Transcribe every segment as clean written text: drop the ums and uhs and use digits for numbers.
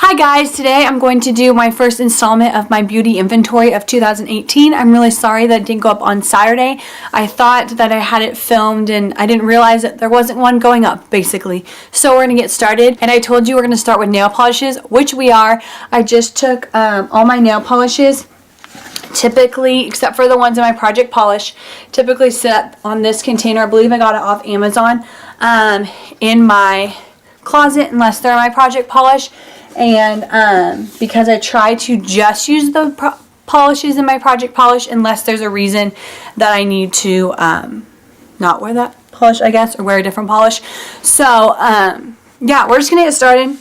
Hi guys, today I'm going to do my first installment of my beauty inventory of 2018. I'm really sorry that it didn't go up on Saturday. I thought that I had it filmed and I didn't realize that there wasn't one going up, basically. So we're going to get started. And I told you we're going to start with nail polishes, which we are. I just took all my nail polishes, typically, except for the ones in my Project Polish, typically sit on this container. I believe I got it off Amazon in my closet, unless they're my Project Polish. And because I try to just use the polishes in my Project Polish unless there's a reason that I need to not wear that polish, I guess, or wear a different polish. So yeah, we're just gonna get started.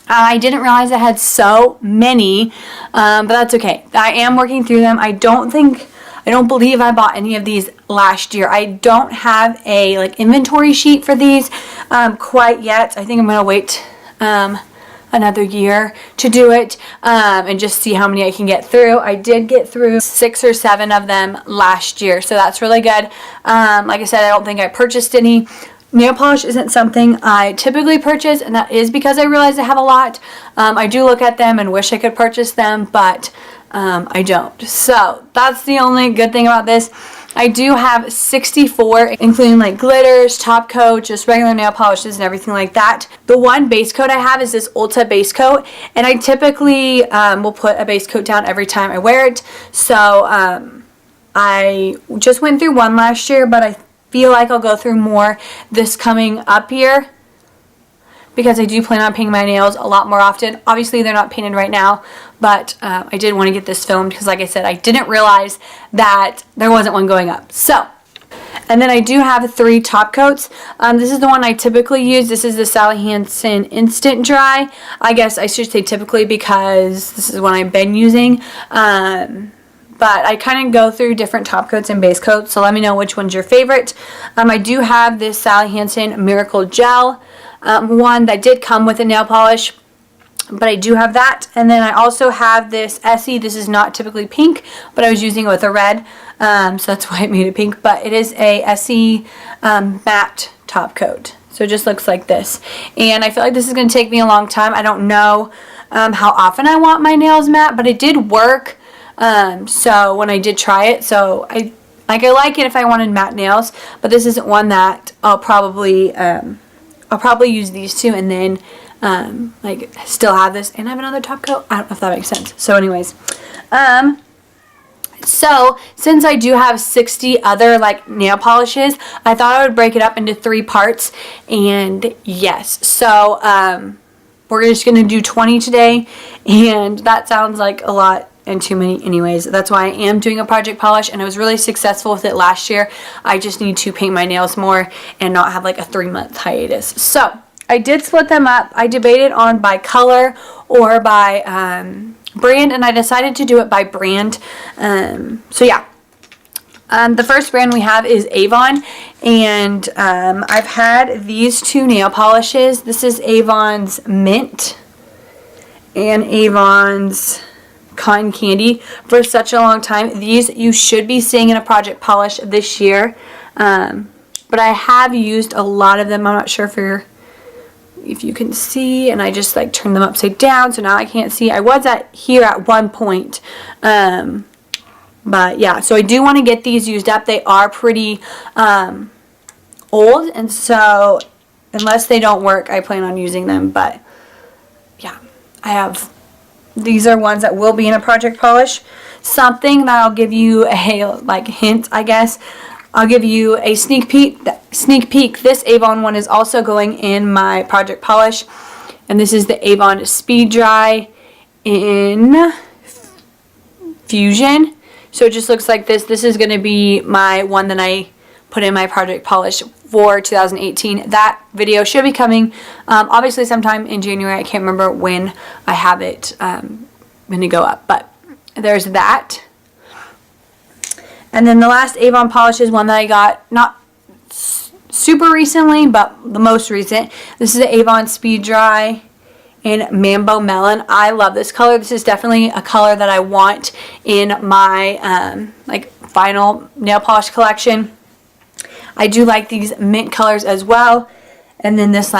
I didn't realize I had so many, but that's okay. I am working through them. I don't believe I bought any of these last year. I don't have a inventory sheet for these quite yet. I think I'm gonna wait another year to do it and just see how many I can get through. I did get through 6 or 7 of them last year, so that's really good. Like I said, I don't think I purchased any. Nail polish isn't something I typically purchase, and that is because I realize I have a lot. I do look at them and wish I could purchase them, but I don't. So that's the only good thing about this. I do have 64, including glitters, top coat, just regular nail polishes and everything like that. The one base coat I have is this Ulta base coat, and I typically will put a base coat down every time I wear it. So I just went through one last year, but I feel like I'll go through more this coming up year, because I do plan on painting my nails a lot more often. Obviously, they're not painted right now, but I did want to get this filmed because, like I said, I didn't realize that there wasn't one going up. So, and then I do have 3 top coats. This is the one I typically use. This is the Sally Hansen Instant Dry. I guess I should say typically because this is one I've been using. But I kind of go through different top coats and base coats, so let me know which one's your favorite. I do have this Sally Hansen Miracle Gel one that did come with a nail polish, but I do have that. And then I also have this Essie. This is not typically pink, but I was using it with a red, so that's why I made it pink. But it is a Essie matte top coat, so it just looks like this. And I feel like this is going to take me a long time. I don't know how often I want my nails matte, but it did work. So when I did try it, so I like it if I wanted matte nails, but this isn't one that I'll probably use these 2 and then still have this and have another top coat. I don't know if that makes sense. So anyways, so since I do have 60 other nail polishes, I thought I would break it up into 3 parts. And yes, so we're just gonna do 20 today, and that sounds like a lot and too many anyways. That's why I am doing a Project Polish, and I was really successful with it last year. I just need to paint my nails more and not have a 3-month hiatus. So I did split them up. I debated on by color or by brand, and I decided to do it by brand. So yeah, the first brand we have is Avon, and I've had these 2 nail polishes. This is Avon's Mint and Avon's Cotton Candy for such a long time. These you should be seeing in a Project Polish this year, but I have used a lot of them. I'm not sure if you can see, and I just turned them upside down, so now I can't see. I was here at one point, but yeah, so I do want to get these used up. They are pretty old, and so unless they don't work, I plan on using them. But yeah, these are ones that will be in a Project Polish. Something that I'll give you a hint, I guess. I'll give you a sneak peek. This Avon one is also going in my Project Polish, and this is the Avon Speed Dry in Fusion. So it just looks like this. This is going to be my one that I put in my Project Polish for 2018. That video should be coming obviously sometime in January. I can't remember when I have it going to go up, but there's that. And then the last Avon polish is one that I got not super recently, but the most recent. This is the Avon Speed Dry in Mambo Melon. I love this color. This is definitely a color that I want in my final nail polish collection. I do like these mint colors as well. And then this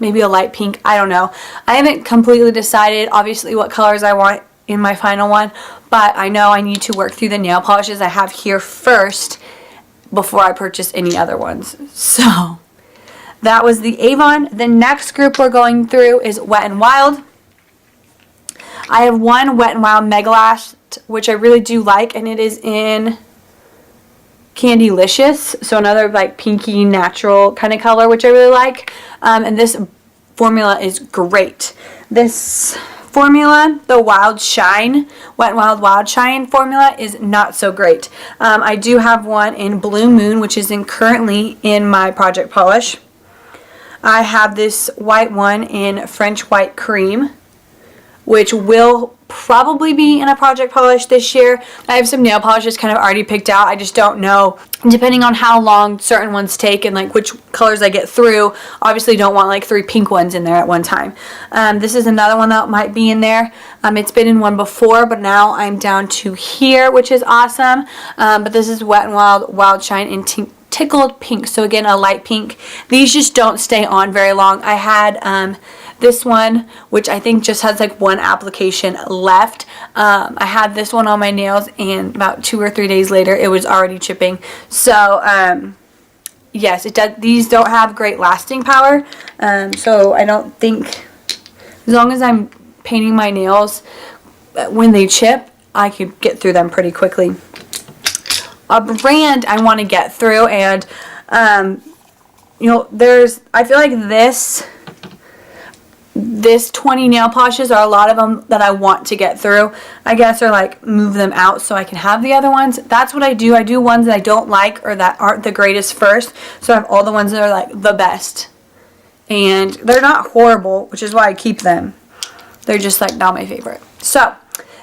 maybe a light pink. I don't know. I haven't completely decided, obviously, what colors I want in my final one, but I know I need to work through the nail polishes I have here first before I purchase any other ones. So that was the Avon. The next group we're going through is Wet n Wild. I have one Wet n Wild Mega Lash, which I really do like, and it is in Candylicious, so another like pinky natural kind of color, which I really like. And this formula is great. This formula, the Wild Shine, Wet n Wild Wild Shine formula, is not so great. I do have one in Blue Moon, which is currently in my Project Polish. I have this white one in French White Cream, which will probably be in a Project Polish this year. I have some nail polishes kind of already picked out. I just don't know, depending on how long certain ones take and like which colors I get through. Obviously don't want like 3 pink ones in there at one time. This is another one that might be in there. It's been in one before, but now I'm down to here, which is awesome. But this is Wet n Wild Wild Shine in Tickled Pink, so again a light pink. These just don't stay on very long. I had this one, which I think just has like one application left. I had this one on my nails, and about 2 or 3 days later it was already chipping. So yes, it does. These don't have great lasting power, so I don't think, as long as I'm painting my nails when they chip, I could get through them pretty quickly. A brand I want to get through, and you know, I feel like this 20 nail polishes are a lot of them that I want to get through, I guess, or like move them out so I can have the other ones. That's what I do. I do ones that I don't like or that aren't the greatest first, so I have all the ones that are like the best, and they're not horrible, which is why I keep them. They're just like not my favorite. So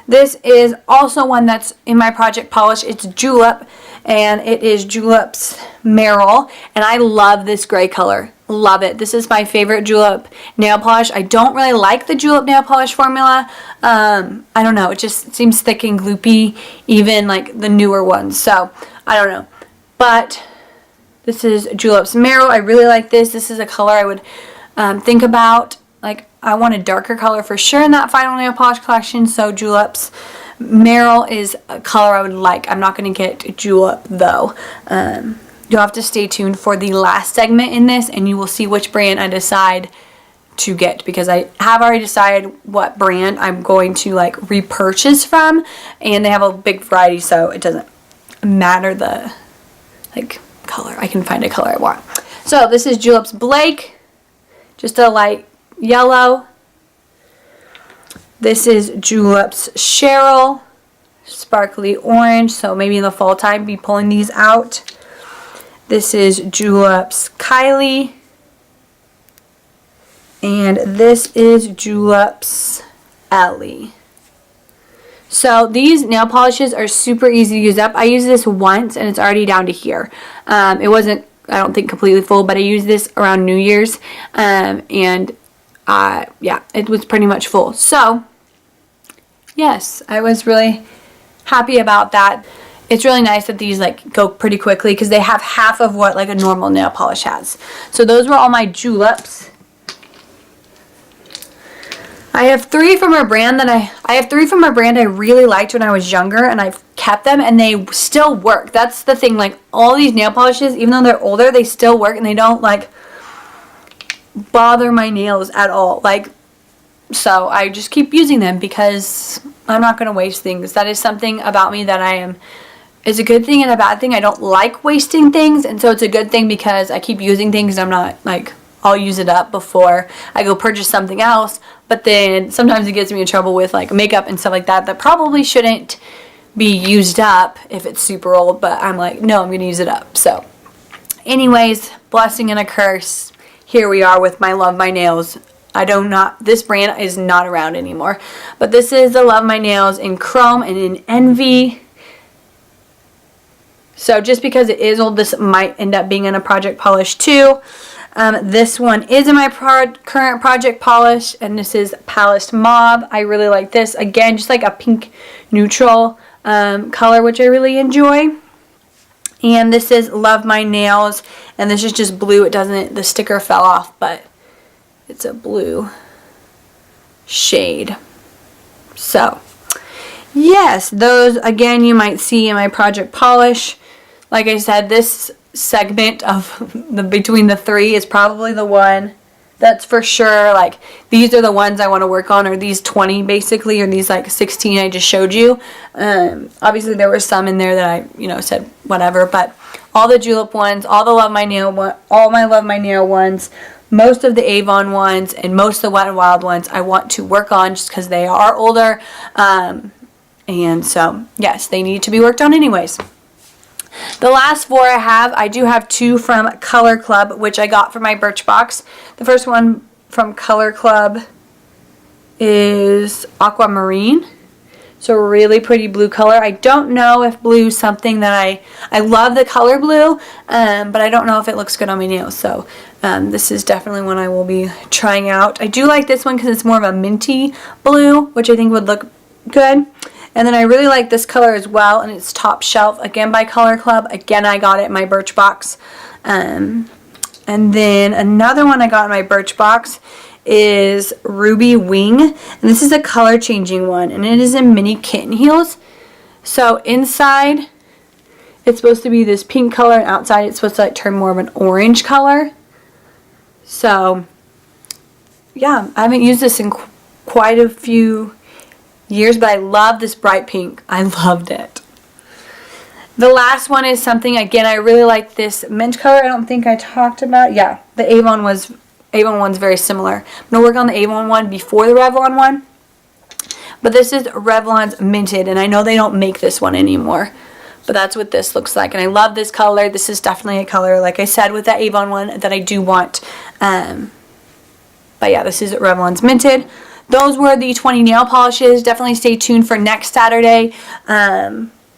this is also one that's in my Project Polish. It's Julep, and it is Julep's Merrill, and I love this gray color. Love it. This is my favorite Julep nail polish. I don't really like the Julep nail polish formula. I don't know. It just seems thick and gloopy, even like the newer ones. So I don't know. But this is Julep's Merrill. I really like this. This is a color I would think about. Like, I want a darker color for sure in that final nail polish collection. So Julep's Merrill is a color I would like. I'm not going to get Julep though. You'll have to stay tuned for the last segment in this, and you will see which brand I decide to get, because I have already decided what brand I'm going to like repurchase from, and they have a big variety, so it doesn't matter the like color. I can find a color I want. So this is Julep's Blake, just a light yellow. This is Julep's Cheryl, sparkly orange, so maybe in the fall time be pulling these out. This is Julep's Kylie, and this is Julep's Ellie. So these nail polishes are super easy to use up. I used this once and it's already down to here. It wasn't, I don't think, completely full, but I used this around New Year's, and yeah, it was pretty much full. So yes, I was really happy about that. It's really nice that these like go pretty quickly, because they have half of what like a normal nail polish has. So those were all my Juleps. I have 3 from a brand that I have 3 from a brand I really liked when I was younger, and I've kept them and they still work. That's the thing, like all these nail polishes, even though they're older, they still work and they don't like bother my nails at all. Like, so I just keep using them because I'm not going to waste things. That is something about me that is a good thing and a bad thing. I don't like wasting things, and so it's a good thing because I keep using things. I'm not like, I'll use it up before I go purchase something else, but then sometimes it gets me in trouble with like makeup and stuff like that that probably shouldn't be used up if it's super old, but I'm like, no, I'm going to use it up. So anyways, blessing and a curse. Here we are with my Love My Nails. This brand is not around anymore, but this is the Love My Nails in Chrome and in Envy. So just because it is old, this might end up being in a Project Polish too. This one is in my current Project Polish, and this is Palest Mauve. I really like this. Again, just like a pink neutral color, which I really enjoy. And this is Love My Nails, and this is just blue. The sticker fell off, but It's a blue shade. So, yes, those again you might see in my Project Polish. Like I said, this segment of between the three is probably the one that's for sure, like, these are the ones I want to work on, or these 20 basically, or these like 16 I just showed you. Obviously there were some in there that I, said whatever, but all the Julep ones, all my Love My Nail ones, most of the Avon ones, and most of the Wet n Wild ones I want to work on just because they are older. And so, yes, they need to be worked on anyways. The last four I do have two from Color Club, which I got from my Birchbox. The first one from Color Club is Aquamarine. So really pretty blue color. I don't know if blue is something that I love the color blue, but I don't know if it looks good on my nails. So this is definitely one I will be trying out. I do like this one because it's more of a minty blue, which I think would look good. And then I really like this color as well, and it's Top Shelf, again by Color Club. Again, I got it in my Birchbox. And then another one I got in my Birchbox is Ruby Wing. And this is a color changing one, and it is in mini kitten heels. So inside, it's supposed to be this pink color, and outside it's supposed to like turn more of an orange color. So, yeah, I haven't used this in quite a few years, but I love this bright pink. I loved it. The last one is something, again, I really like this mint color. I don't think I talked about. Yeah, the Avon one's very similar. I'm going to work on the Avon one before the Revlon one. But this is Revlon's Minted, and I know they don't make this one anymore. But that's what this looks like. And I love this color. This is definitely a color, like I said, with that Avon one that I do want. But yeah, this is Revlon's Minted. Those were the 20 nail polishes. Definitely stay tuned for next Saturday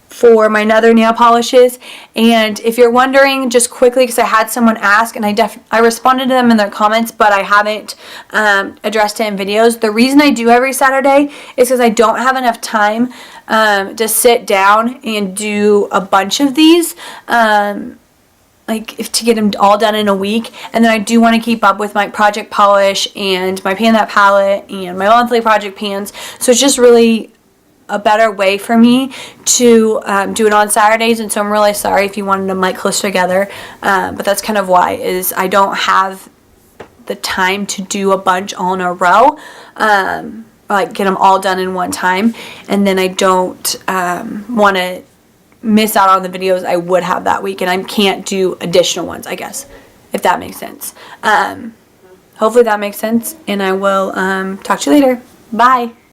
for my other nail polishes. And if you're wondering, just quickly, because I had someone ask, and I responded to them in their comments, but I haven't addressed it in videos. The reason I do every Saturday is because I don't have enough time to sit down and do a bunch of these. To get them all done in a week. And then I do want to keep up with my Project Polish and my Pan That Palette and my monthly project pans. So it's just really a better way for me to do it on Saturdays. And so I'm really sorry if you wanted them like close together. But that's kind of why, is I don't have the time to do a bunch all in a row. Like get them all done in one time. And then I don't want to miss out on the videos I would have that week, and I can't do additional ones, I guess, if that makes sense. Hopefully that makes sense, and I will talk to you later. Bye.